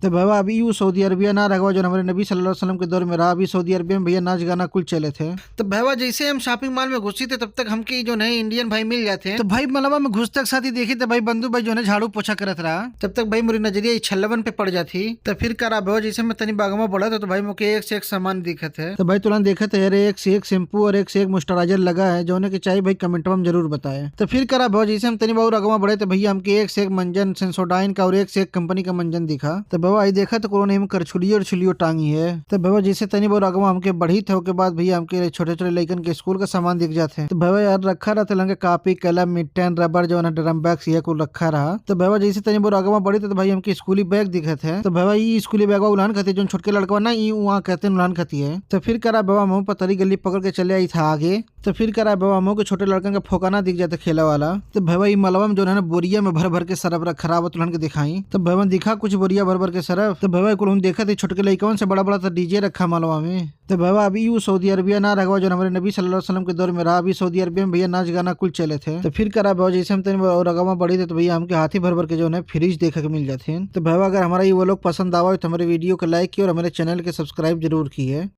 तो बाबा अभी यूँ सऊदी अरबिया ना रखवा जो हमारे नबी सल्लल्लाहु अलैहि वसल्लम के दौर में रहा, अभी सऊदी अरबिया में भैया नाच गाना कुल चले थे। तो बाबा जैसे हम शॉपिंग मॉल में घुसी थे तब तक हमके जो नए इंडियन भाई मिल जाते हैं। तो भाई मलबा में घुस तक साथ ही देखी तो भाई बंधु भाई जो है झाड़ू पोछा करत रहा, तब तक भाई मेरी नजरिया इस छल्लवन पे पड़ जाती। तो फिर करा बाबा जैसे मैं तनी बागमा बढ़ा तो भाई मुझे एक से एक सामान दिखत है। तो भाई तुरंत देखा थे यार एक से एक शैम्पू और एक से एक मॉइस्चराइजर लगा है, जो उन्हें चाहिए भाई कमेंट में जरूर बताए। तो फिर करा बाबा जैसे हम तनी बाबू रगमा बढ़े तो भैया हमके एक से एक मंजन सेंसोडाइन का और एक से एक कंपनी का मंजन दिखा। तो बाबा आई देखा तो कोरोना में करछुली और छुलियो टांगी है। तो बाबा जैसे तनी बाबू रगमा हमके बढ़ी थे के बाद भैया हमके छोटे छोटे लड़कन के स्कूल का सामान दिख जाते हैं। तो बाबा यार रखा रहता लंगे कापी कलम मिट्टन रबर जो है ड्रम बैग ये कुल रखा रहा। तो बाबा जैसे तनी बाबू रगमा बढ़ी तो भाई हमके स्कूली बैग दिखत है। तो बाबा ये स्कूली बैग उलान खाती जो छोटके लड़का ना ये वहाँ कहते उलान खाती है। तो फिर करा बाबा मुँह पर तरी गली पकड़ के चले आई था आगे। तो फिर करा बाबा मुँह के छोटे लड़कन का फोकाना दिख जाता खेला वाला। तो बाबा ये मलबा में जो है ना बोरिया में भर भर के सरफ रख खराब तुलन के दिखाई। तो बाबा दिखा कुछ बोरिया भर भर के सरफ। तो बाबा कुल हम देखा थे छोटके लड़कन से बड़ा बड़ा डीजे रखा मलबा में। तो बाबा अभी यूँ सऊदी अरबिया ना रखवा जो हमारे नबी सल्लल्लाहु अलैहि वसल्लम के दौर में रहा, अभी सऊदी अरबिया में भैया नाच गाना कुल चले थे। तो फिर करा बाबा जैसे हम तनी रगमा बढ़ी थे तो भैया हमके हाथी भर भर के जो है फ्रिज देखने को मिल जाते हैं। तो बाबा अगर हमारा ये वो लोग पसंद आवा तो हमारे वीडियो को लाइक किया और हमारे चैनल के सब्सक्राइब जरूर की है।